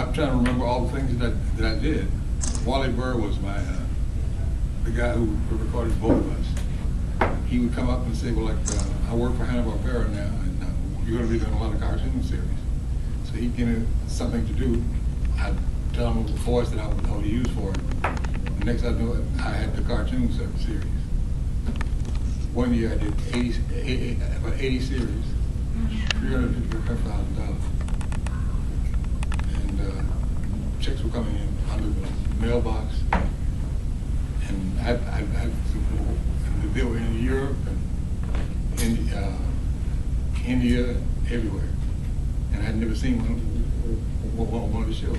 I'm trying to remember all the things that I did. Wally Burr was my the guy who recorded Voiceover. He would come up and say, well, like, I work for Hanna-Barbera now, and you're going to be doing a lot of cartoon series. So he'd give me something to do. I'd tell him the voice that I would use for it. The next I knew it, I had the cartoon series. One year I did about 80 series, $355,000. And checks were coming in under the mailbox. And they were in Europe and in India, everywhere. And I'd never seen one of the shows.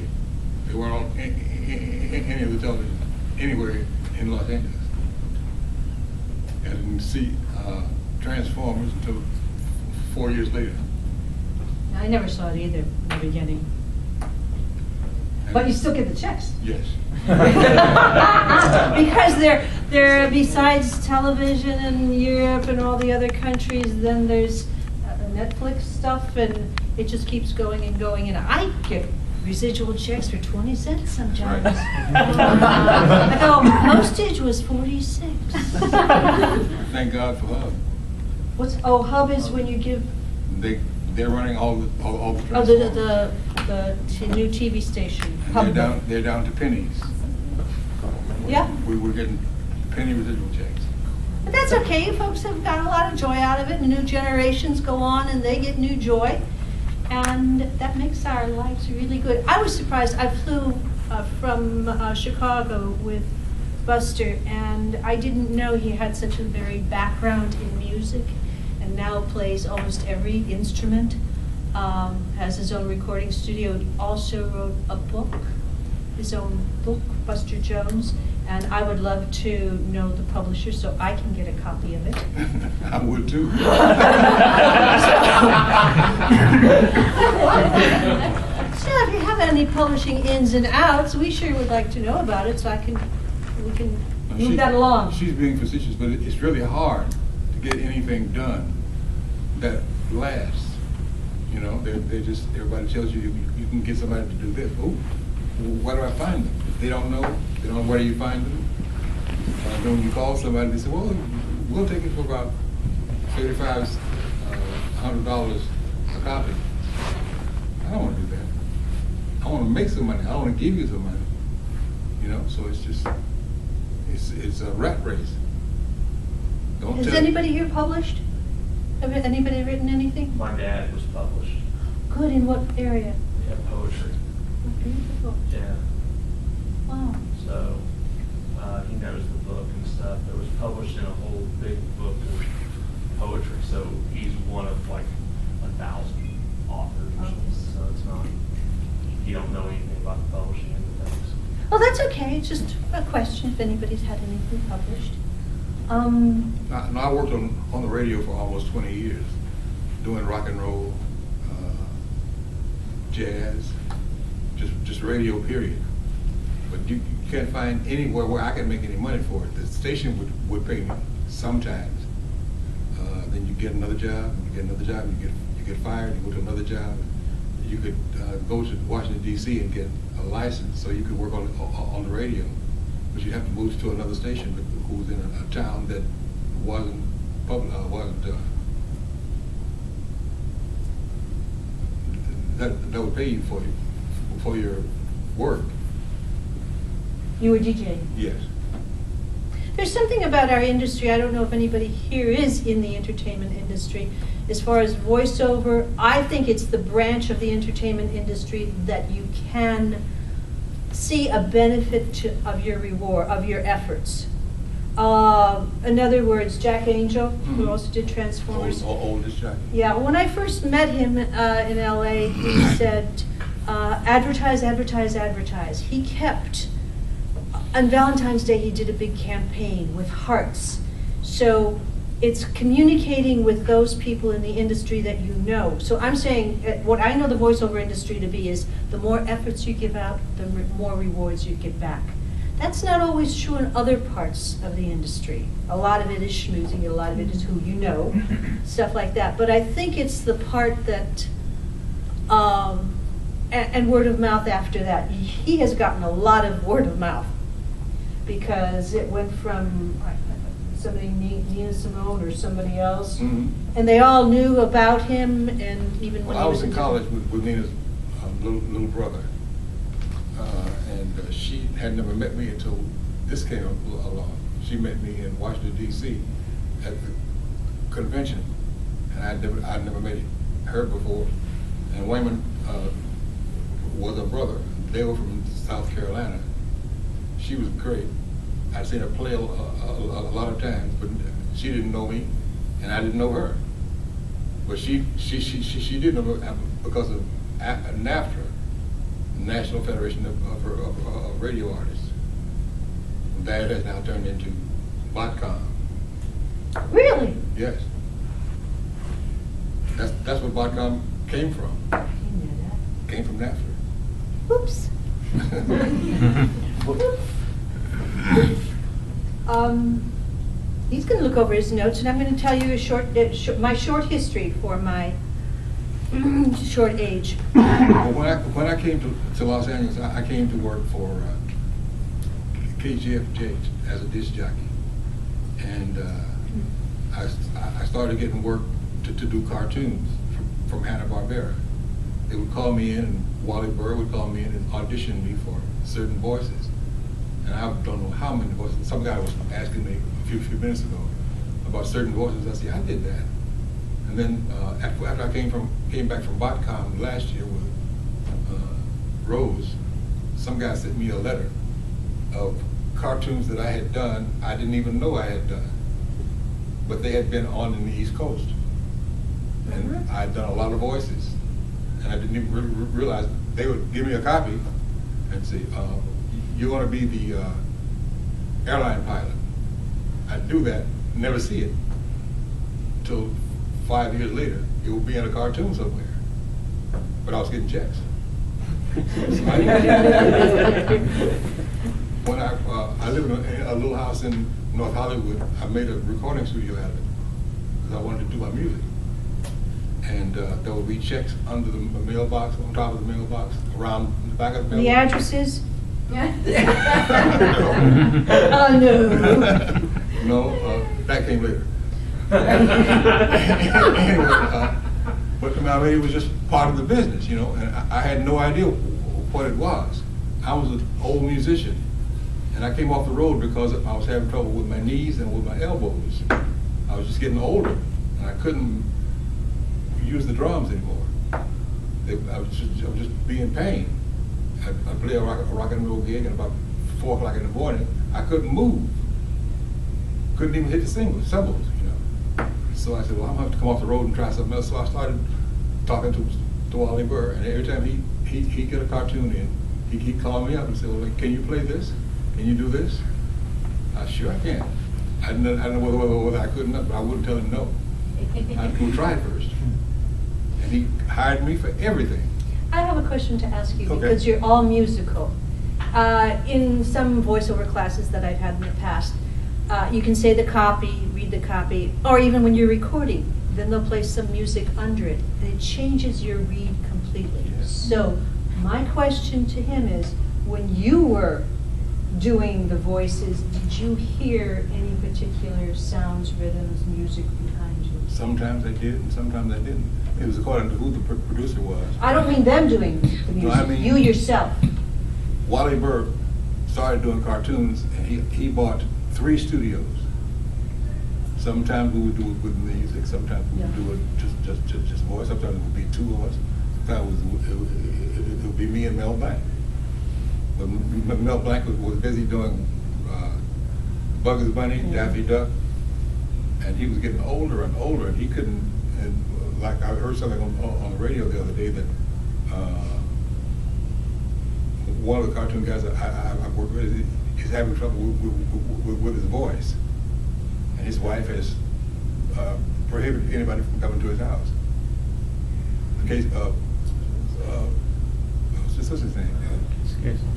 They weren't on any of the television anywhere in Los Angeles. I didn't see Transformers until 4 years later. I never saw it either in the beginning. And but you still get the checks. Yes. Because they're besides television in Europe and all the other countries, then there's Netflix stuff, and it just keeps going and going. And I get residual checks for 20 cents sometimes. Right. I go, postage was 46. Thank God for Hub. Hub is when you give. They're running all the the new TV station. And they're down to pennies. Yeah. We were getting penny residual checks. But that's okay. Folks have got a lot of joy out of it. New generations go on and they get new joy. And that makes our lives really good. I was surprised. I flew from Chicago with Buster, and I didn't know he had such a varied background in music, and now plays almost every instrument, has his own recording studio. He also wrote a book, his own book, Buster Jones, and I would love to know the publisher so I can get a copy of it. I would too. So if you have any publishing ins and outs, we sure would like to know about it so we can move that along. She's being facetious, but it's really hard to get anything done that lasts. You know, they just, everybody tells you you can get somebody to do this. Oh, where do I find them? If they don't know where you find them. Then when you call somebody, they say, well, we'll take it for about $3,500 a copy. I don't want to do that. I want to make some money. I don't want to give you some money. You know, so it's just, it's a rat race. Has anybody here published? Have anybody written anything? My dad was published. Good, in what area? Yeah, poetry. Beautiful. Yeah. Wow. So he knows the book and stuff. It was published in a whole big book of poetry. So he's one of like 1,000 authors or something. So it's not, you don't know anything about the publishing and the things. Well, that's okay. It's just a question if anybody's had anything published. I worked on the radio for almost 20 years, doing rock and roll, jazz, just radio, period. But you can't find anywhere where I can make any money for it. The station would pay me sometimes. Then you get another job, you get fired, you go to another job. You could go to Washington, D.C. and get a license so you could work on the radio. But you have to move to another station who was in a town that wasn't that would pay you for your work. You were DJing? Yes. There's something about our industry, I don't know if anybody here is in the entertainment industry, as far as voiceover, I think it's the branch of the entertainment industry that you can see a benefit of your reward, of your efforts. In other words, Jack Angel, who also did Transformers. Oldest Jack. Yeah, when I first met him in LA, he said, advertise, advertise, advertise. He kept, on Valentine's Day, he did a big campaign with hearts. So it's communicating with those people in the industry that you know. So I'm saying, what I know the voiceover industry to be is the more efforts you give out, the more rewards you get back. That's not always true in other parts of the industry. A lot of it is schmoozing, a lot of it is who you know, stuff like that. But I think it's the part that and word of mouth after that. He has gotten a lot of word of mouth because it went from somebody, Nina Simone or somebody else, and they all knew about him, and even when Well, I was in college with Nina's little brother, and she had never met me until this came along. She met me in Washington, D.C. at the convention, and I'd never met her before. And Wayman was her brother. They were from South Carolina. She was great. I'd seen her play a lot of times, but she didn't know me, and I didn't know her. But she did know me because of NAFTA, National Federation of Radio Artists. That has now turned into BotCom. Really? Yes. That's where BotCom came from. I didn't know that. Came from NAFTA. Whoops. He's going to look over his notes, and I'm going to tell you my short history for my short age. Well, when I came to Los Angeles, I came to work for KGFJ as a disc jockey, and I started getting work to do cartoons from Hanna-Barbera. They would call me in, and Wally Burr would call me in and audition me for certain voices. And I don't know how many voices. Some guy was asking me a few minutes ago about certain voices. I said, I did that. And then after I came back from BotCom last year with Rose, some guy sent me a letter of cartoons that I had done. I didn't even know I had done, but they had been on in the East Coast, and I had done a lot of voices, and I didn't even realize they would give me a copy and say, "You're going to be the airline pilot." I'd do that, never see it, till 5 years later. It would be in a cartoon somewhere, but I was getting checks. So when I lived in a little house in North Hollywood, I made a recording studio out of it because I wanted to do my music. And there would be checks under the mailbox, on top of the mailbox, around the back of the mailbox. The addresses? Oh, no. No, that came later. Anyway, but I mean, it was just part of the business, you know, and I had no idea what it was. I was an old musician, and I came off the road because I was having trouble with my knees and with my elbows. I was just getting older, and I couldn't use the drums anymore. I was just being in pain. I played a rock and roll gig, and about 4 o'clock in the morning, I couldn't move. Couldn't even hit the cymbals, you know. So I said, well, I'm gonna have to come off the road and try something else. So I started talking to Wally Burr, and every time he'd get a cartoon in, he'd call me up and say, well, can you play this? Can you do this? Sure I can. I don't know whether I could or not, but I wouldn't tell him no. I'd go try it first. And he hired me for everything. I have a question to ask you, Okay. because you're all musical. In some voiceover classes that I've had in the past, you can say the copy, read the copy, or even when you're recording, then they'll play some music under it, and it changes your read completely. Yes. So my question to him is, when you were doing the voices, did you hear any particular sounds, rhythms, music behind you? Sometimes I did, and sometimes I didn't. It was according to who the producer was. I don't mean them doing the music, No, I mean- you yourself. Wally Burr started doing cartoons, and he bought 3 studios. Sometimes we would do it with music, sometimes we would do it just voice, sometimes it would be 2 of us, sometimes it would be me and Mel Blanc. But Mel Blanc was busy doing Bugs Bunny, Daffy Duck, and he was getting older and older, and he couldn't, and like I heard something on the radio the other day that one of the cartoon guys that I work with is having trouble with his voice, and his wife has prohibited anybody from coming to his house. The case of what's his name?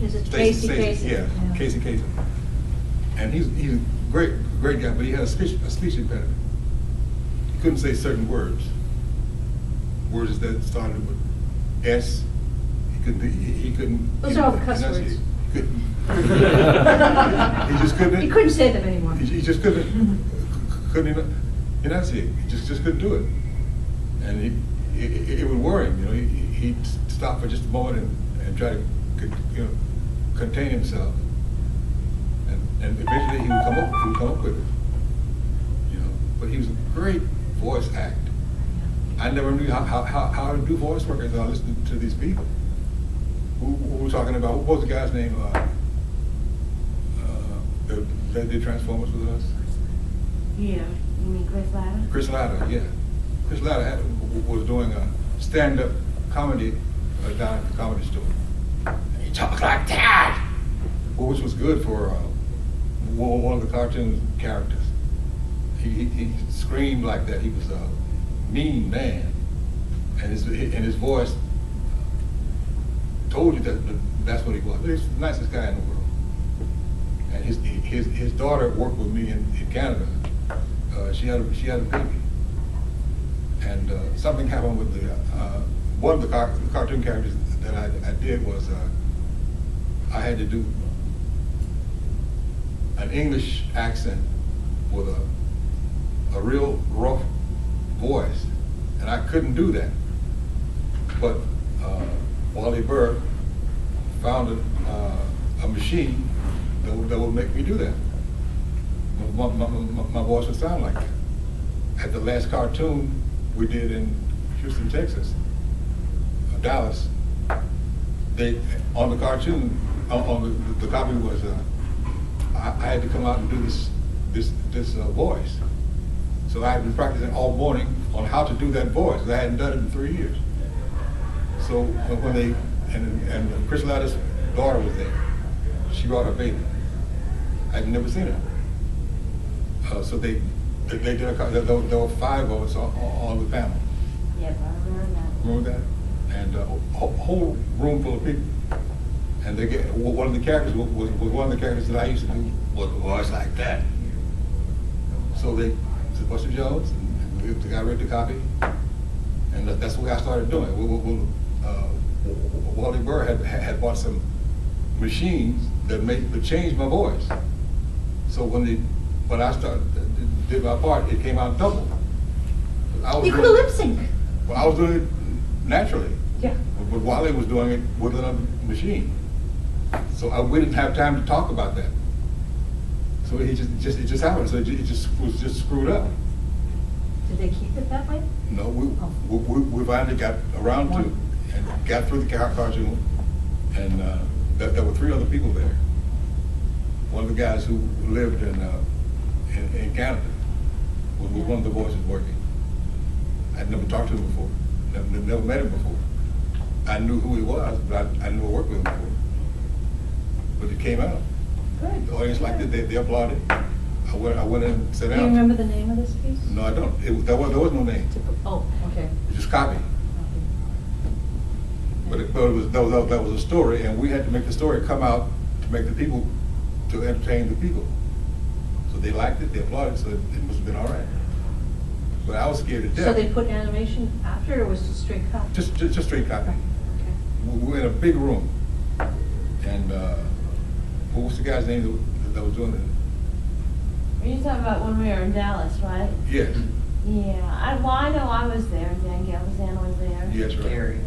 Is it Casey? Yeah, Casey. And he's a great guy, but he had a speech impediment. He couldn't say certain words that started with S, He couldn't. Those are all the cuss enunciate. words. He couldn't. He just couldn't. He couldn't say them anymore. He just couldn't enunciate. He just couldn't do it. And it would worry him. You know, he'd stop for just a moment and try to, you know, contain himself. And eventually he would come up with it. You know, but he was a great voice act. I never knew how to do voice work until I listened to these people. Who were talking about, what was the guy's name? That did Transformers with us? Yeah, you mean Chris Latta? Chris Latta, yeah. Chris Latta was doing a stand-up comedy down at the Comedy Store. And he talked like that, which was good for one of the cartoon characters. He screamed like that. He was a mean man, and his voice told you that that's what he was. He's the nicest guy in the world. And his daughter worked with me in Canada. She had a baby, and something happened with one of the cartoon characters that I did was I had to do an English accent with a real rough voice, and I couldn't do that. But Wally Burr found a machine that would make me do that. My voice would sound like that. At the last cartoon we did in Houston, Texas, Dallas, they on the cartoon on the copy was I had to come out and do this voice. So I had been practicing all morning on how to do that voice. I hadn't done it in 3 years. So when they and Chris Latta's daughter was there, she brought her baby. I'd never seen her. So they did there were 5 of us on the panel. Yep, I remember that. Remember that? And a whole room full of people. And they get one of the characters was one of the characters that I used to do was a voice like that. So they said, Buster Jones, and the guy read the copy, and that's what I started doing. Wally Burr had bought some machines that changed my voice. So when I did my part, it came out double. You could have lip sync. Well, I was doing it naturally. Yeah. But Wally was doing it with another machine. So we didn't have time to talk about that. So it just happened. So it was just screwed up. Did they keep it that way? No, we finally got around to and got through the cartoon, and there were 3 other people there. One of the guys who lived in Canada was one of the voices working. I'd never talked to him before, never met him before. I knew who he was, but I never worked with him before. But it came out. Good. The audience liked it. They applauded. I went in and sat Do down. you remember the name of this piece? No, I don't. There was no name. Oh, okay. It just copy. But that was a story, and we had to make the story come out to make the people, to entertain the people. So they liked it, they applauded, so it must have been all right. But I was scared to death. So they put animation after it, or was it straight copy? Just straight copy. Okay. We were in a big room, and what was the guy's name that was doing it? Are you talking about when we were in Dallas, right? Yes. Yeah, I know I was there, Dan Galveston was there. Yes, right. Gary.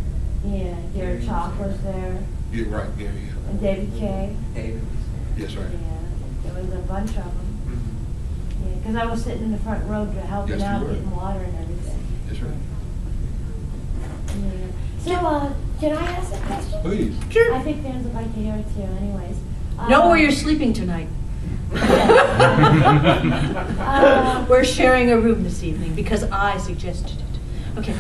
Yeah, Gary Chalk was there, Yeah, right, Gary. Yeah. and David Kay. David. Yes, right. Yeah, there was a bunch of them. Yeah, because I was sitting in the front row to help Yes, them out, you were. getting water and everything. That's right. Yeah. So, can I ask a question? Please. Sure. I think fans would like to hear it too, anyways. Know where you're sleeping tonight. Uh, We're sharing a room this evening because I suggested it. Okay.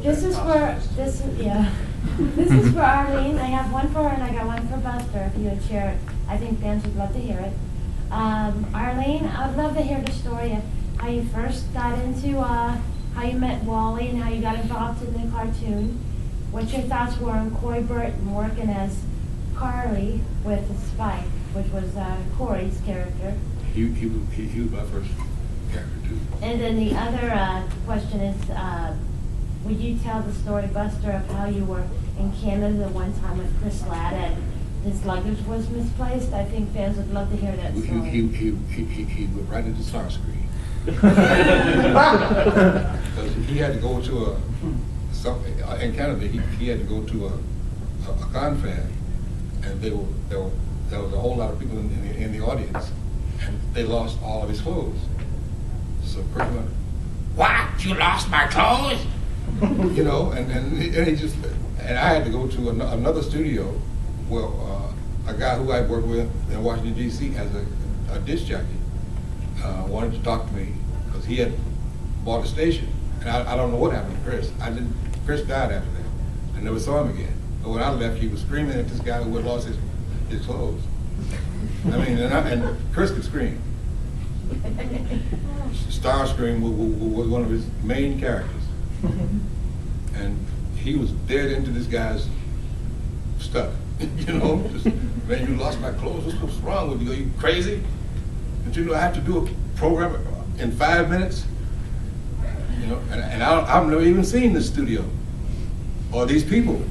This is for this is for Arlene. I have one for her and I got one for Buster. If you would share it, I think fans would love to hear it. Arlene, I would love to hear the story of how you first got into how you met Wally and how you got involved in the cartoon. What your thoughts were on Corey Burton working as Carly with Spike, which was Corey's character. He was my first character too. And then the other question is, would you tell the story, Buster, of how you were in Canada one time with Chris Ladd and his luggage was misplaced. I think fans would love to hear that story. He went right into Starscream. Because he had to go to in Canada, he had to go to a confab, and there was a whole lot of people in the audience, and they lost all of his clothes. So Chris went, "What? You lost my clothes?" You know, and he just, and I had to go to another studio where a guy who I worked with in Washington D.C. as a disc jockey wanted to talk to me because he had bought a station, and I don't know what happened to Chris. Chris died after that. I never saw him again. But when I left, he was screaming at this guy who had lost his clothes. I mean, and Chris could scream. Starscream was one of his main characters. And he was dead into this guy's stuff. You know, just, "Man, you lost my clothes. What's wrong with you? Are you crazy? Don't you know I have to do a program in 5 minutes?" You know, and I've never even seen this studio or these people.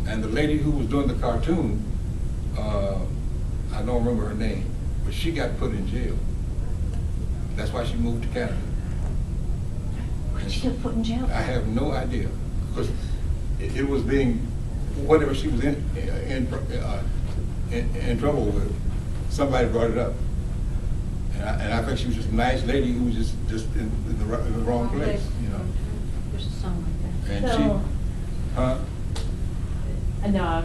And the lady who was doing the cartoon, I don't remember her name, but she got put in jail. That's why she moved to Canada. Why did she get put in jail? I have no idea, because it was being, whatever she was in trouble with, somebody brought it up. And I think she was just a nice lady who was just in the wrong place, you know. There's a song like that. And So- she, huh? No, I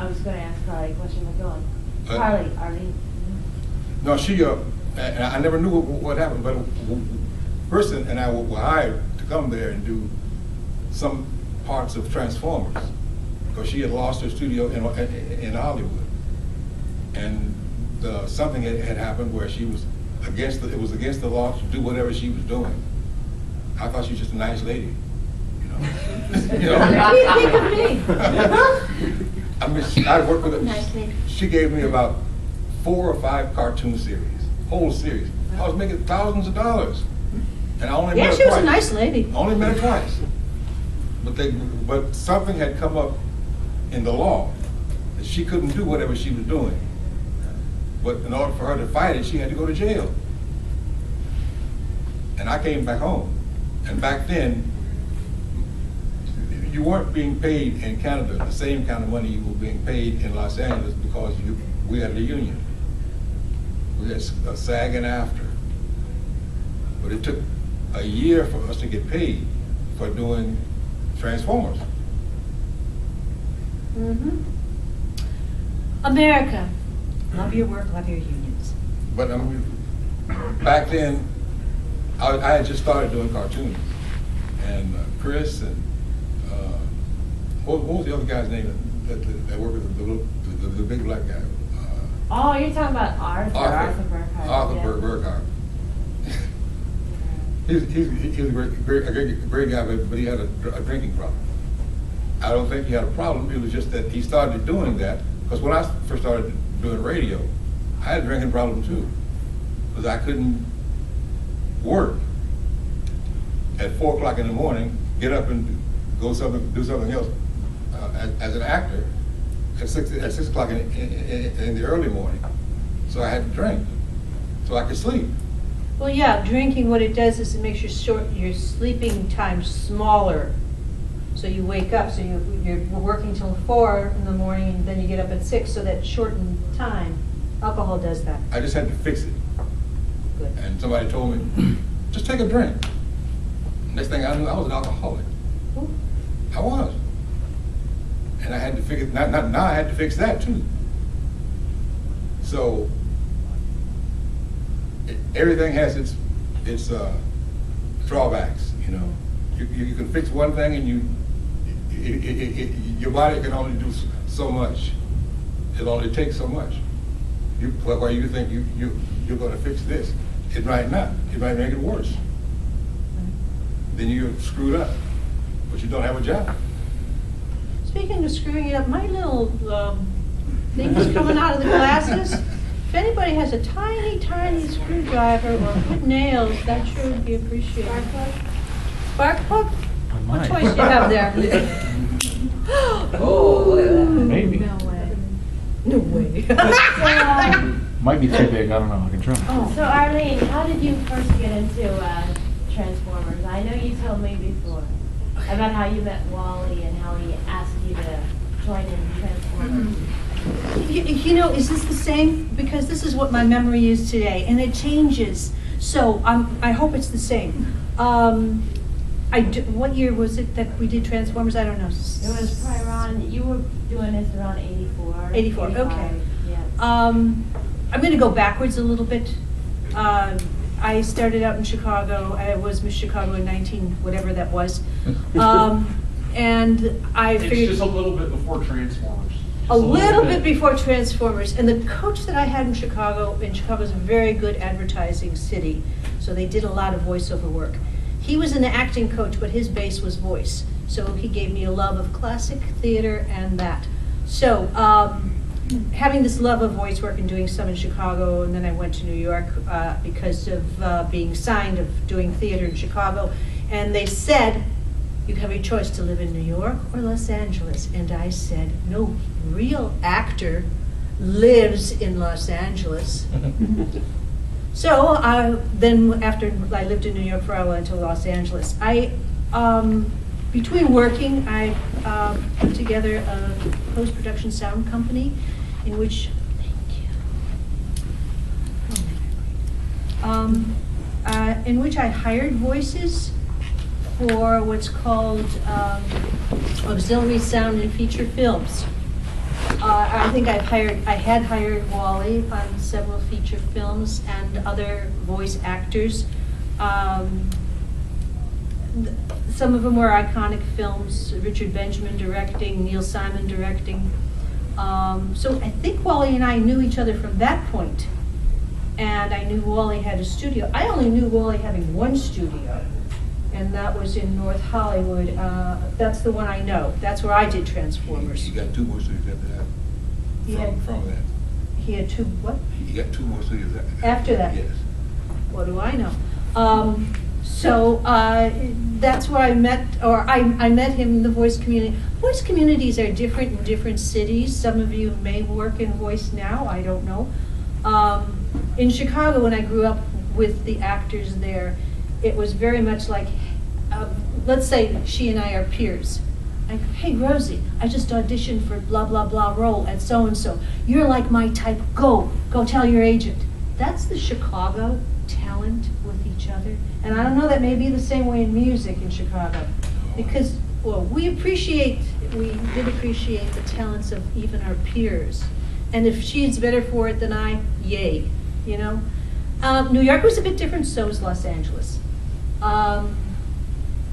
was going to ask Carly a question, but go on. Carly, Arlene. No, she, and I never knew what happened, but Kristen and I were hired to come there and do some parts of Transformers, because she had lost her studio in Hollywood. And something had happened where she was it was against the law to do whatever she was doing. I thought she was just a nice lady, you know. You know? What do you think of me? I mean, I worked with her. Nice lady. She gave me about 4 or 5 cartoon series, whole series. I was making thousands of dollars, and I only met her Yeah, she was twice. a nice lady. I only met her twice. But something had come up in the law that she couldn't do whatever she was doing. But in order for her to fight it, she had to go to jail. And I came back home. And back then, you weren't being paid in Canada the same kind of money you were being paid in Los Angeles, because we had a union. We had a SAG and after. But it took a year for us to get paid for doing Transformers. Mm-hmm. America. Love your work, love your unions. But I mean, back then, I had just started doing cartoons, and Chris and what was the other guy's name that worked with the big black guy? Oh, you're talking about Arthur Burkhart. Arthur yeah. Burkhart. He's a great guy, but he had a drinking problem. I don't think he had a problem. It was just that he started doing that, because when I first started doing radio, I had a drinking problem too, because I couldn't work at 4 o'clock in the morning, get up and do something else as an actor at 6 o'clock in the early morning. So I had to drink so I could sleep. Well, yeah, drinking, what it does is it makes your sleeping time smaller. So you wake up, so you're working till 4 in the morning, and then you get up at 6, so that shortened time. Alcohol does that. I just had to fix it. Good. And somebody told me, just take a drink. Next thing I knew, I was an alcoholic. Ooh. I was. And I had to figure, now I had to fix that too. So, everything has its drawbacks, you know. You can fix one thing, and your body can only do so much. It only takes so much. While you think you're going to fix this, it might not. It might make it worse. Then you're screwed up, but you don't have a job. Speaking of screwing it up, my little thing is coming out of the glasses. If anybody has a tiny, tiny screwdriver or good nails, that sure would be appreciated. Spark plug? What choice do you have there? Oh, look at that. Maybe. No way. No way. Might be too big, I don't know, I can try. So Arlene, how did you first get into Transformers? I know you told me before about how you met Wally and how he asked you to join in Transformers. You know, is this the same? Because this is what my memory is today, and it changes. So I hope it's the same. What year was it that we did Transformers? I don't know. It was probably around, you were doing this around 84. 84, 85, okay. Yeah. I'm going to go backwards a little bit. I started out in Chicago. I was Miss Chicago in 19, whatever that was. And I It's figured just a little bit before Transformers. a little bit before Transformers. And the coach that I had in Chicago is a very good advertising city. So they did a lot of voiceover work. He was an acting coach, but his base was voice. So he gave me a love of classic theater and that. So having this love of voice work and doing some in Chicago, and then I went to New York because of being signed of doing theater in Chicago. And they said, you have a choice to live in New York or Los Angeles. And I said, no real actor lives in Los Angeles. So then after I lived in New York for a while, I went to Los Angeles. Between working, I put together a post-production sound company in which, I hired voices for what's called auxiliary sound and feature films. I think I had hired Wally on several feature films and other voice actors. Some of them were iconic films, Richard Benjamin directing, Neil Simon directing. So I think Wally and I knew each other from that point. And I knew Wally had a studio. I only knew Wally having one studio, and that was in North Hollywood. That's the one I know. That's where I did Transformers. You got two more studios after that. From that. He had two, what? You got two more studios After that? Yes. What do I know? That's where I met, or I met him in the voice community. Voice communities are different in different cities. Some of you may work in voice now, I don't know. In Chicago, when I grew up with the actors there, it was very much like, let's say she and I are peers. Like, hey Rosie, I just auditioned for blah, blah, blah role at so-and-so. You're like my type, go tell your agent. That's the Chicago talent with each other. And I don't know, that may be the same way in music in Chicago. Because, well, we did appreciate the talents of even our peers. And if she's better for it than I, yay, you know? New York was a bit different, so was Los Angeles.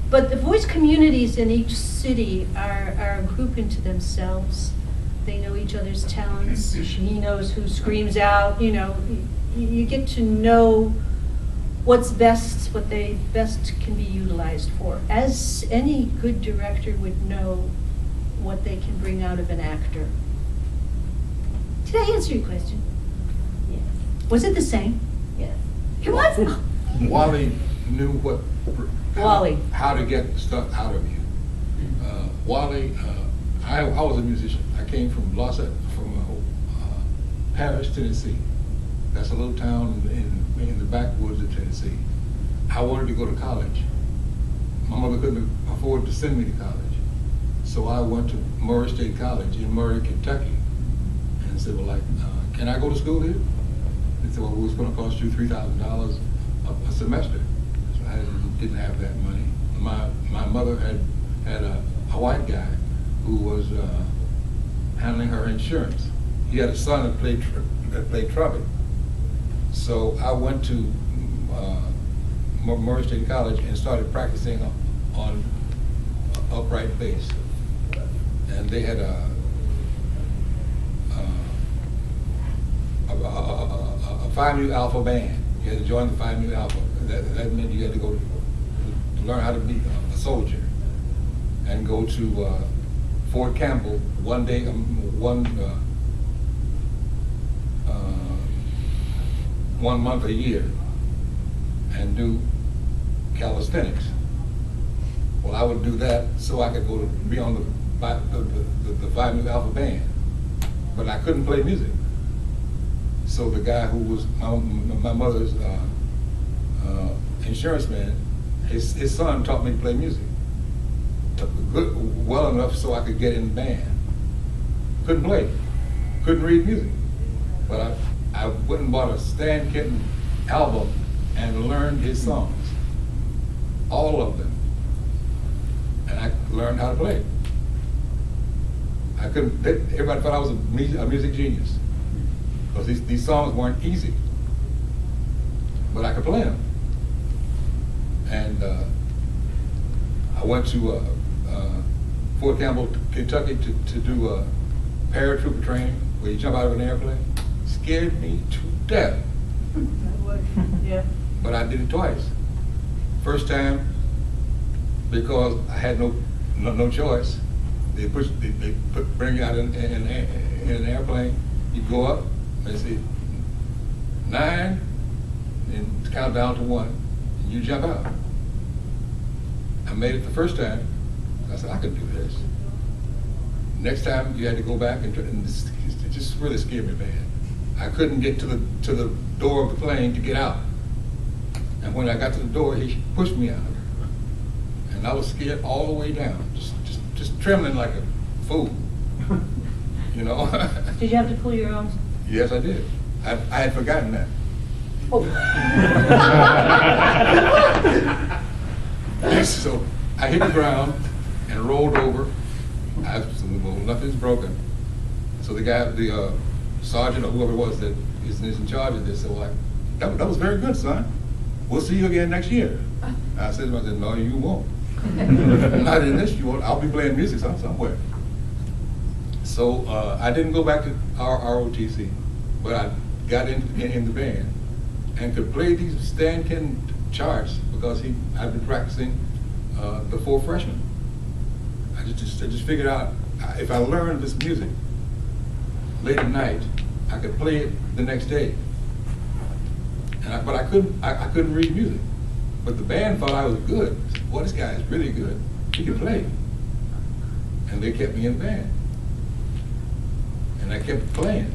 But the voice communities in each city are a group into themselves. They know each other's talents. He knows who screams out, you know. You get to know what's best, what they best can be utilized for. As any good director would know what they can bring out of an actor. Did I answer your question? Yes. Was it the same? Yes. It was? Wally knew Wally. how to get the stuff out of you. Wally, I was a musician. I came from Paris, Tennessee. That's a little town in the backwoods of Tennessee. I wanted to go to college. My mother couldn't afford to send me to college. So I went to Murray State College in Murray, Kentucky. And said, well, can I go to school here? They said, well, it's going to cost you $3,000 a semester. So I didn't have that money. My mother had a white guy who was handling her insurance. He had a son that played trumpet. So I went to Murray State College and started practicing on upright bass. And they had a 5 Mu Alpha band. You had to join the 5 Mu Alpha. That meant you had to go to learn how to be a soldier and go to Fort Campbell one month a year and do calisthenics. Well, I would do that so I could be on the Phi Nu Alpha band, but I couldn't play music. So the guy who was my mother's insurance man, his son taught me to play music. Well enough so I could get in the band. Couldn't play, couldn't read music. But I went and bought a Stan Kenton album and learned his songs. All of them. And I learned how to play. I couldn't, everybody thought I was a music genius. Because these songs weren't easy. But I could play them. And I went to Fort Campbell, Kentucky to do paratrooper training, where you jump out of an airplane. Scared me to death. Yeah. But I did it twice. First time, because I had no choice. They bring you out in an airplane. You go up, they say 9, and count down to 1, and you jump out. I made it the first time. I said, I could do this. Next time, you had to go back and it just really scared me bad. I couldn't get to the door of the plane to get out. And when I got to the door, he pushed me out. And I was scared all the way down, just trembling like a fool. You know? Did you have to pull your own? Yes, I did. I had forgotten that. Oh. So I hit the ground and rolled over. Well, nothing's broken. So the guy, the sergeant or whoever it was that is in charge of this said, well, that was very good, son. We'll see you again next year. I said to myself, no, you won't. Not in this, you won't. I'll be playing music somewhere. So I didn't go back to ROTC, but I got in the band and could play these Stan Kenton charts because I'd been practicing before freshman. I just figured out if I learned this music late at night, I could play it the next day. But I couldn't read music. But the band thought I was good. Well, this guy is really good. He can play. And they kept me in the band. And I kept playing.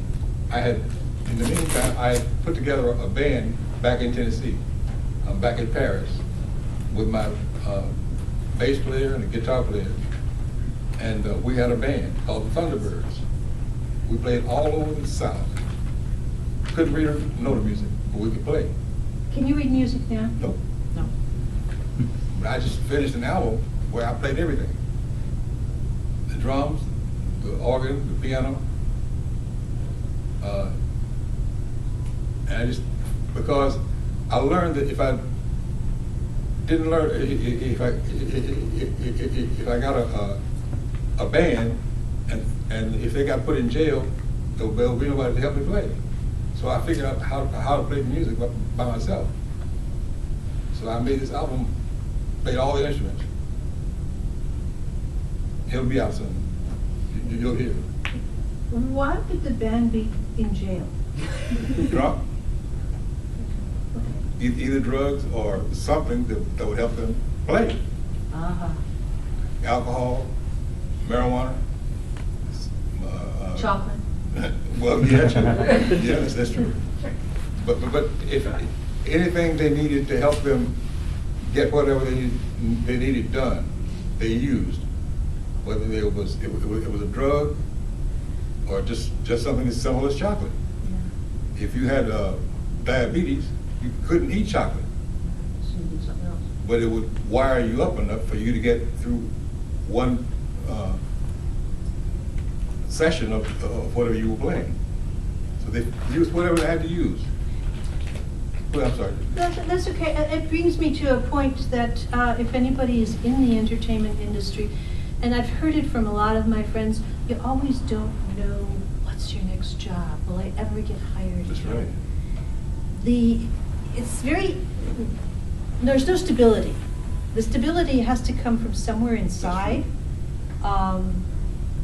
In the meantime, I had put together a band back in Tennessee. I'm back in Paris with my bass player and a guitar player. And we had a band called the Thunderbirds. We played all over the South. Couldn't read or know the music, but we could play. Can you read music now? Nope. No. But I just finished an album where I played everything. The drums, the organ, the piano. And because I learned that if I didn't learn, if I got a band, and if they got put in jail, there'll be nobody to help me play. So I figured out how to play the music by myself. So I made this album, played all the instruments. It'll be out soon. You'll hear it. Why would the band be in jail? Drunk? Either drugs or something that would help them play. Uh-huh. Alcohol, marijuana. Chocolate. Well, yeah, yes, that's true. But if anything they needed to help them get whatever they needed done, they used. Whether it was a drug or just something as simple as chocolate. Yeah. If you had diabetes, you couldn't eat chocolate. Something else. But it would wire you up enough for you to get through one session of whatever you were playing. So they used whatever they had to use. Well, I'm sorry. That's okay. It brings me to a point that if anybody is in the entertainment industry, and I've heard it from a lot of my friends, you always don't know what's your next job. Will I ever get hired? That's right. There's no stability. The stability has to come from somewhere inside,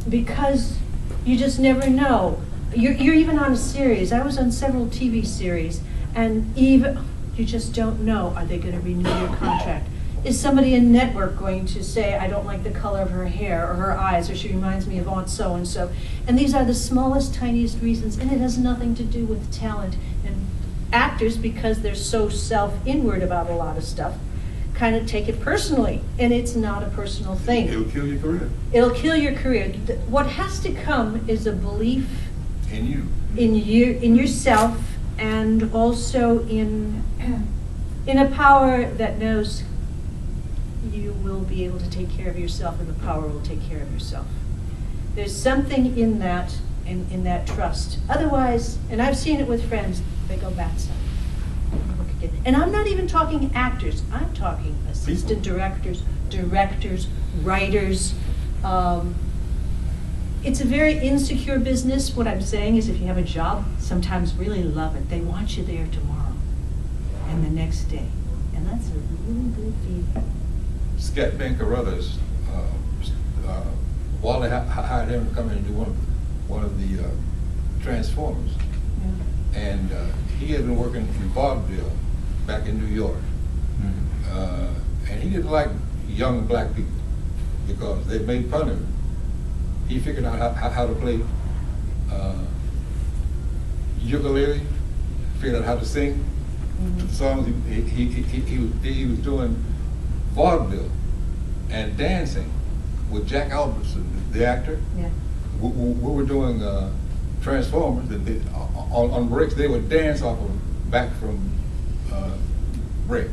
because you just never know. You're even on a series. I was on several TV series, and even you just don't know, are they going to renew your contract? Is somebody in network going to say, I don't like the color of her hair or her eyes, or she reminds me of Aunt so-and-so? And these are the smallest, tiniest reasons, and it has nothing to do with talent. And actors, because they're so self-inward about a lot of stuff, kind of take it personally, and it's not a personal thing. It'll kill your career. It'll kill your career. What has to come is a belief In you. in yourself, and also in a power that knows you will be able to take care of yourself, and the power will take care of yourself. There's something in that, in that trust. Otherwise, and I've seen it with friends, they go bats. And I'm not even talking actors. I'm talking assistant directors, writers. It's a very insecure business. What I'm saying is, if you have a job, sometimes really love it. They want you there tomorrow and the next day. And that's a really good feeling. Scatman Carruthers, Wally hired him to come in and do one of the Transformers. Yeah. And he had been working in Vaudeville back in New York. And he didn't like young black people because they made fun of him. He figured out how to play ukulele, figured out how to sing the songs. He was doing vaudeville and dancing with Jack Albertson, the actor. Yeah. We were doing Transformers, and on breaks they would dance off of back from break.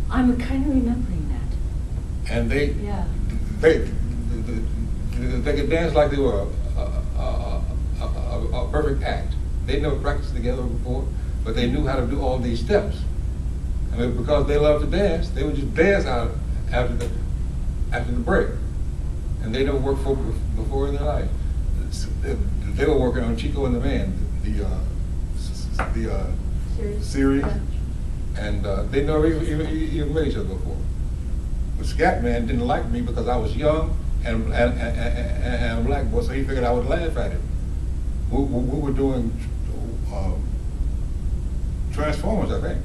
I'm kind of remembering that. And they could dance like they were a perfect act. They'd never practiced together before, but they knew how to do all these steps. And because they loved to dance, they would just dance out after the break. And they never worked before in their life. They were working on Chico and the Man, the series, and they never even met each other before. But Scatman didn't like me because I was young and a black boy, so he figured I would laugh at him. We were doing Transformers, I think,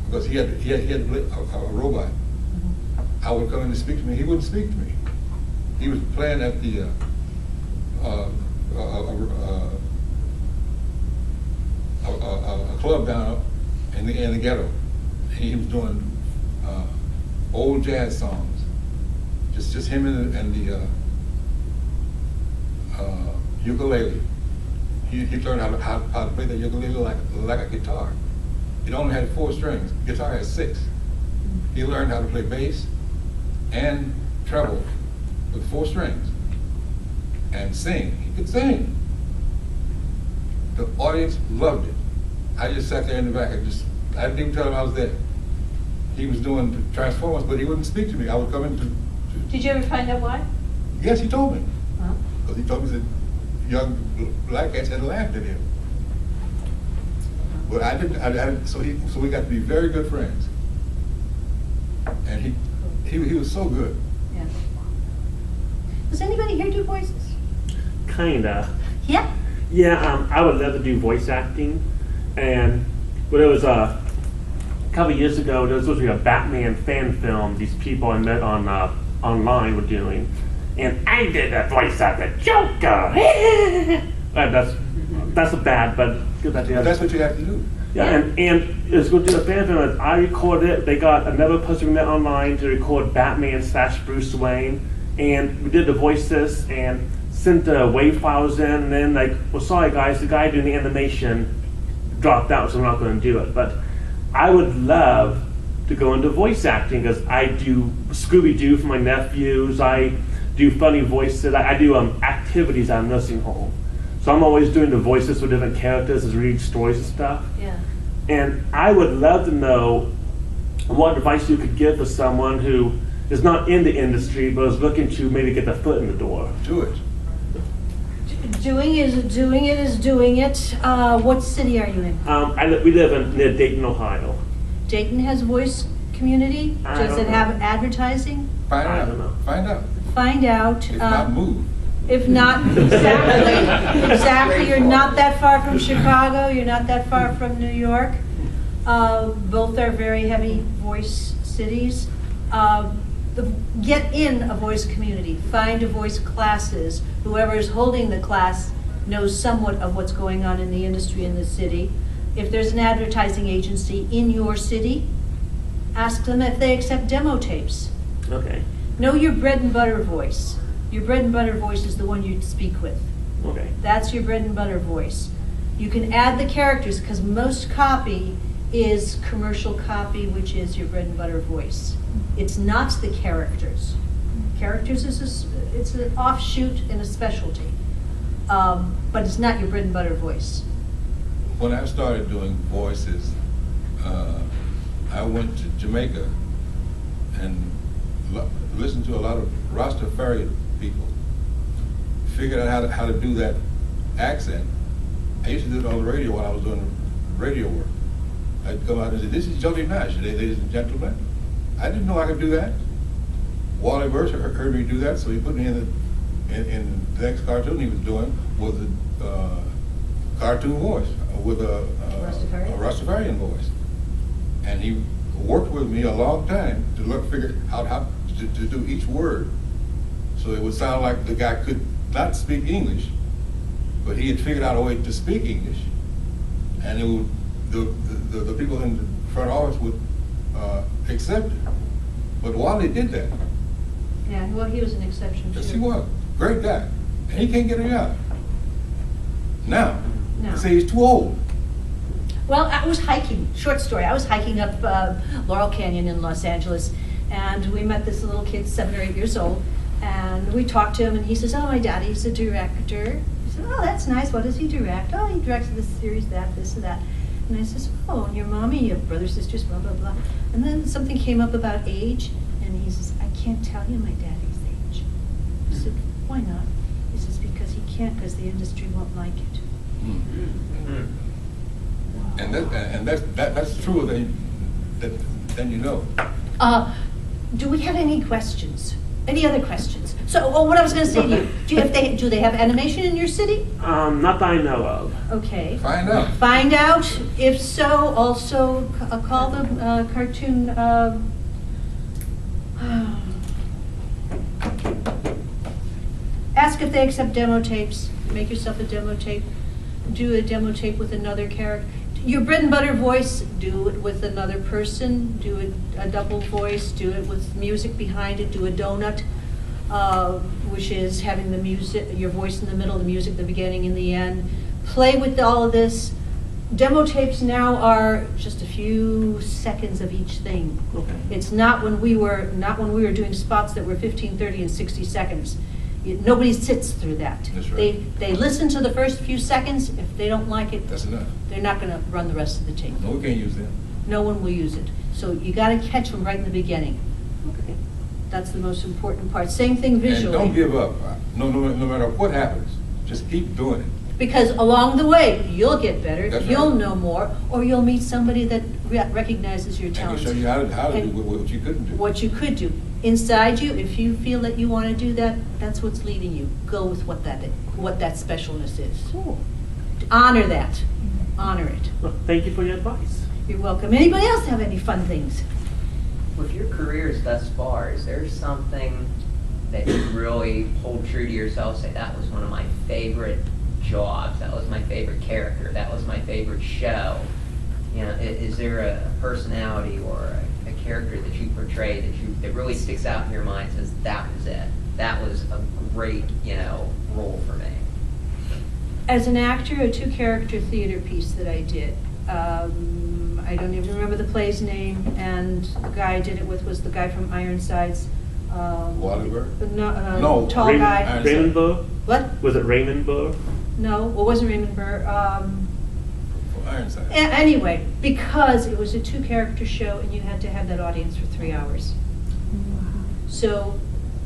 because he had to play a robot. I would come in to speak to me. He wouldn't speak to me. He was playing at the a club down in the ghetto. He was doing old jazz songs. Just him and the ukulele. He learned how to play the ukulele like a guitar. It only had 4 strings. Guitar has 6. He learned how to play bass and treble with 4 strings and sing. He could sing. The audience loved it. I just sat there in the back and I didn't even tell him I was there. He was doing Transformers, but he wouldn't speak to me. I would come in to Did you ever find out why? Yes, he told me. Huh? Because he told me that young black cats had laughed at him. But I didn't, so we got to be very good friends. And he was so good. Yeah. Does anybody here do voices? Kinda. Yeah. Yeah, I would love to do voice acting. And when it was a couple of years ago, there was supposed to be a Batman fan film these people I met on online were doing. And I did the voice of the Joker. That's a bad, but good idea. But that's what you have to do. Yeah, and it's going to do a fan film. And I recorded it. They got another person we met online to record Batman / Bruce Wayne. And we did the voices and sent the WAV files in. And then, like, well, sorry guys, the guy doing the animation dropped out, so I'm not going to do it. But I would love to go into voice acting because I do Scooby-Doo for my nephews. I do funny voices. I do activities at a nursing home. So I'm always doing the voices for different characters as reading stories and stuff. Yeah. And I would love to know what advice you could give to someone who is not in the industry but is looking to maybe get their foot in the door. Do it. Doing it. What city are you in? We live near Dayton, Ohio. Dayton has voice community? I Does don't it know. have advertising? Find I out. don't know. Find out. Find out. If not, move. If not, exactly. You're not that far from Chicago. You're not that far from New York. Both are very heavy voice cities. Get in a voice community, find a voice classes. Whoever is holding the class knows somewhat of what's going on in the industry in the city. If there's an advertising agency in your city, ask them if they accept demo tapes. Okay. Know your bread and butter voice. Your bread and butter voice is the one you speak with. Okay. That's your bread and butter voice. You can add the characters, because most copy is commercial copy, which is your bread and butter voice. It's not the characters. Characters it's an offshoot and a specialty, but it's not your bread and butter voice. When I started doing voices, I went to Jamaica and listened to a lot of Rastafarian people. Figured out how to do that accent. I used to do it on the radio while I was doing radio work. I'd come out and say, "This is Jody Nash, ladies and gentlemen." I didn't know I could do that. Wally Burr heard me do that, so he put me in the next cartoon he was doing with a cartoon voice, with a Rastafarian voice. And he worked with me a long time to figure out how to do each word, so it would sound like the guy could not speak English, but he had figured out a way to speak English, and it would, the people in the front office would accept it. But Wally did that. Yeah, well, he was an exception too. Yes, he was. Great guy. And he can't get a job. Now, they say he's too old. Well, I was hiking, short story, I was hiking up Laurel Canyon in Los Angeles, and we met this little kid, 7 or 8 years old, and we talked to him, and he says, "Oh, my daddy's a director." I said, "Oh, that's nice, what does he direct?" "Oh, he directs this series, that, this, and that." And I says, "Oh, and your mommy, your brothers, sisters, blah, blah, blah." And then something came up about age, and he says, "I can't tell you my daddy's age." I said, "Why not?" He says, "Because he can't, because the industry won't like it." Mm-hmm. And that's truer than you know. Do we have any questions? Any other questions? So, what I was going to say to you, do they have animation in your city? Not that I know of. Okay. Find out. Find out. If so, also call the cartoon. Ask if they accept demo tapes. Make yourself a demo tape. Do a demo tape with another character. Your bread and butter voice, do it with another person. Do it a double voice. Do it with music behind it. Do a donut, which is having the music, your voice in the middle, the music, the beginning and the end. Play with all of this. Demo tapes now are just a few seconds of each thing. Okay. It's not when we were doing spots that were 15, 30, and 60 seconds. Nobody sits through that. That's right. They listen to the first few seconds. If they don't like it, That's enough. they're not going to run the rest of the tape. No, we can't use them. No one will use it. So you got to catch them right in the beginning. Okay. That's the most important part. Same thing visually. And don't give up. No matter what happens, just keep doing it. Because along the way, you'll get better, That's you'll right. know more, or you'll meet somebody that recognizes your I can talents. show you how to And do what you couldn't do. what you could do. Inside you, if you feel that you want to do that, that's what's leading you. Go with what that specialness is. Cool. Honor that. Honor it. Well, thank you for your advice. You're welcome. Anybody else have any fun things? With your careers thus far, is there something that you really hold true to yourself, say that was one of my favorite jobs, that was my favorite character, that was my favorite show? You know, is there a personality or a character that you portray that really sticks out in your mind and says, that was it, that was a great, role for me? As an actor, a 2-character theater piece that I did. I don't even remember the play's name, and the guy I did it with was the guy from Ironsides. Wally Burr? No, tall Raymond, guy. Raymond Burr? What? Was it Raymond Burr? No, it wasn't Raymond Burr. For Ironside. Anyway, because it was a 2-character show and you had to have that audience for 3 hours. So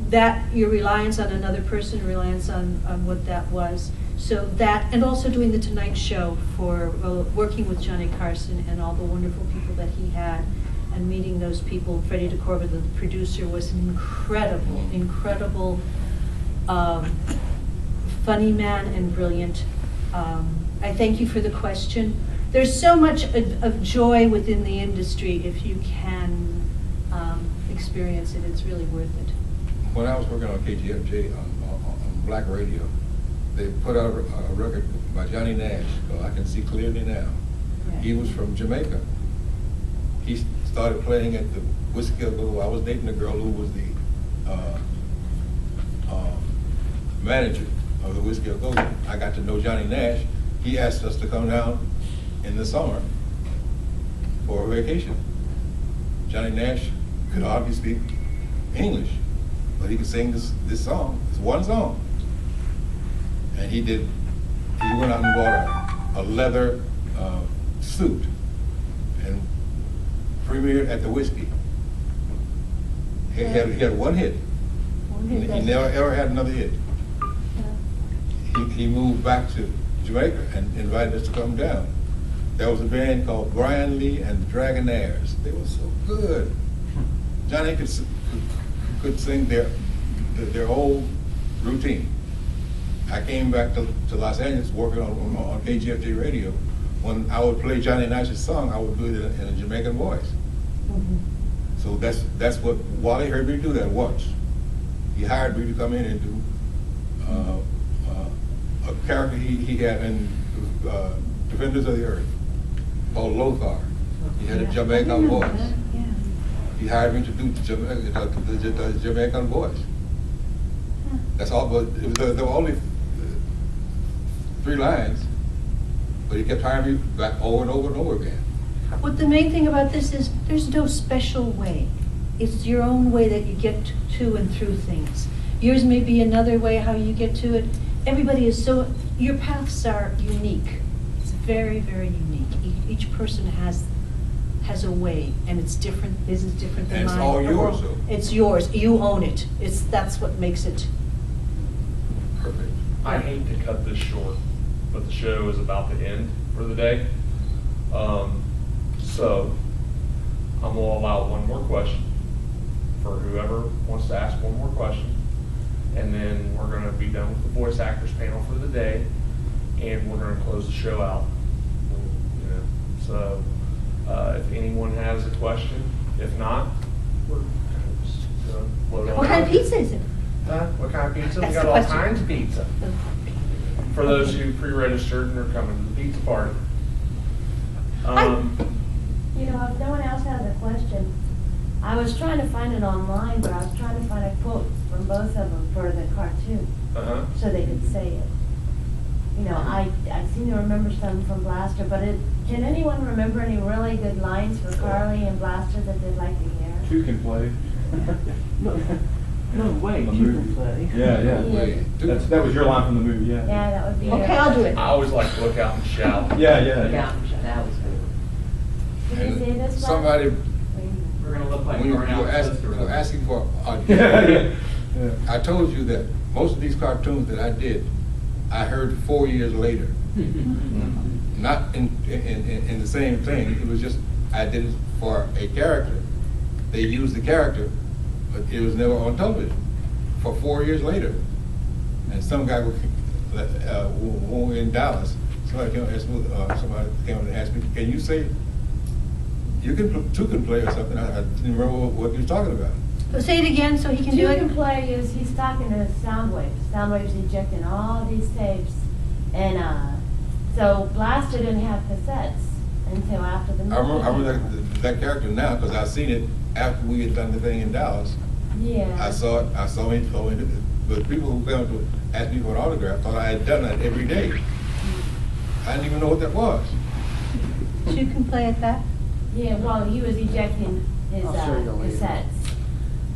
that, your reliance on another person, reliance on what that was. So that, and also doing the Tonight Show for working with Johnny Carson and all the wonderful people that he had, and meeting those people. Freddie DeCorva, the producer, was an incredible funny man and brilliant. I thank you for the question. There's so much of joy within the industry if you can experience it. It's really worth it. When I was working on KGFJ on black radio, they put out a record by Johnny Nash called I Can See Clearly Now. Yeah. He was from Jamaica. He started playing at the Whiskey a Go. I was dating a girl who was the manager of the Whiskey a Go. I got to know Johnny Nash. He asked us to come down in the summer for a vacation. Johnny Nash could hardly speak English, but he could sing this song, this one song. And he went out and bought a leather suit and premiered at the Whiskey. He had one hit. He never ever had another hit. He moved back to Jamaica and invited us to come down. There was a band called Brian Lee and the Dragonaires. They were so good. Johnny could sing their whole routine. I came back to Los Angeles working on KGFJ radio. When I would play Johnny Nash's song, I would do it in a Jamaican voice. Mm-hmm. So that's what Wally heard me do that once. He hired me to come in and do a character he had in Defenders of the Earth called Lothar. He had a Jamaican voice. Yeah. He hired me to do the Jamaican voice. That's all, but there were only 3 lines, but he kept hiring me back over and over and over again. What the main thing about this is there's no special way. It's your own way that you get to and through things. Yours may be another way how you get to it. Everybody is your paths are unique. It's very, very unique. Each person has a way, and it's different. His is different than And mine. it's all yours, though. It's yours. You own it. That's what makes it. Perfect. I hate to cut this short, but the show is about to end for the day. So I'm gonna allow one more question for whoever wants to ask one more question. And then we're gonna be done with the voice actors panel for the day, and we're gonna close the show out. You know, so if anyone has a question, if not, we're just gonna float on. What kind of pizza is it? What kind of pizza? We That's got the all question. kinds of pizza. For those who pre-registered and are coming to the pizza party. You know, if no one else has a question, I was trying to find it online, but I was trying to find a quote from both of them for the cartoon, Uh-huh. so they could say it. You know, I seem to remember some from Blaster, but can anyone remember any really good lines for Carly and Blaster that they'd like to hear? 2 can play. No way, The you movie. can play. Yeah, yeah. Yeah. That was your line from the movie, yeah. Yeah, that would be. Okay, I'll do it. I always like to look out and shout. Yeah, yeah. Yeah, that was good. Did they say this one? Somebody, We're gonna look like when you we're out. were asking for Yeah, audition, yeah. I told you that most of these cartoons that I did, I heard 4 years later. Not in the same thing. It was just, I did it for a character. They used the character, but it was never on television for 4 years later. And some guy who in Dallas, somebody came and asked me, can you say, you can 2 can play or something? I didn't remember what you were talking about. Say it again so he can do 2 it. can play is he's talking to Soundwave. Soundwave's ejecting all these tapes, and so Blaster didn't have cassettes until after the movie. I remember that character now because I seen it after we had done the thing in Dallas. Yeah. I saw it, but people who came to ask me for an autograph thought I had done that every day. I didn't even know what that was. You can play at that. Yeah, well, he was ejecting his I'll show you later. cassettes,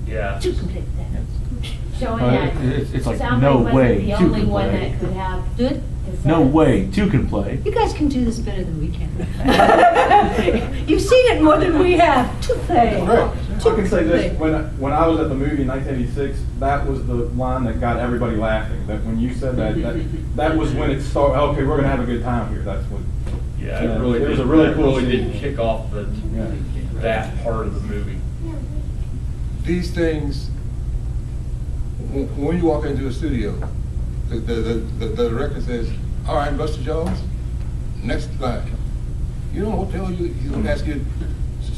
Yeah. You can play at that. showing Oh, that it's like, Soundwave no wasn't way, the 2 only can one play. that could have Do it. cassettes. No way, 2 can play. You guys can do this better than we can. You've seen it more than we have. To play. Right. I can say this, when I was at the movie in 1986, that was the line that got everybody laughing. That when you said that was when it started, okay, we're gonna have a good time here, that's what. Yeah, Yeah, it really it was did, a really that cool really scene. did kick off Yeah. that part of the movie. These things, when you walk into a studio, the director says, all right, Buster Jones, next line. You know, he'll ask you,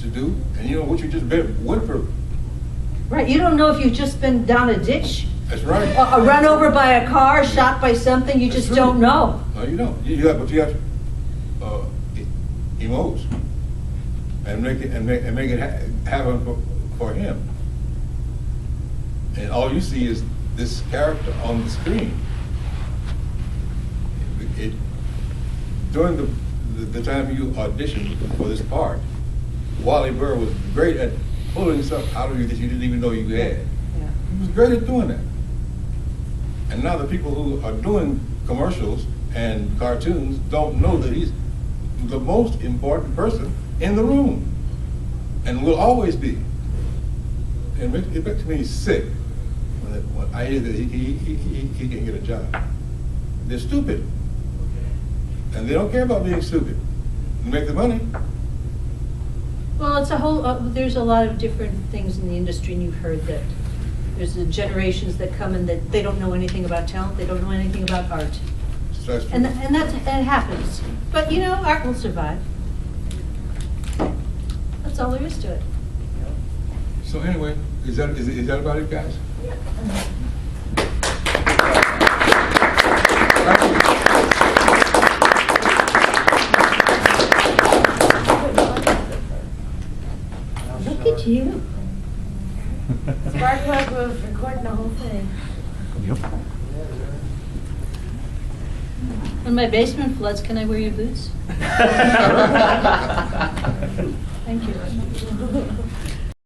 to do, and you know what you just went through. Right, you don't know if you've just been down a ditch, That's right. run over by a car, shot by something, you just That's right. don't know. No, you don't. You have, but you have emote and make it happen for him. And all you see is this character on the screen. During the time you auditioned for this part, Wally Burr was great at pulling stuff out of you that you didn't even know you had. Yeah. He was great at doing that. And now the people who are doing commercials and cartoons don't know that he's the most important person in the room, and will always be. And it makes me sick when I hear that he can get a job. They're stupid, and they don't care about being stupid. They make the money. Well, it's a whole, there's a lot of different things in the industry, and you've heard that there's the generations that come in that they don't know anything about talent, they don't know anything about art. So that's true. And that happens. But you know, art will survive. That's all there is to it. So anyway, is that about it, guys? Look at you. Sparkplug was recording the whole thing. Yep. When my basement floods, can I wear your boots? Thank you.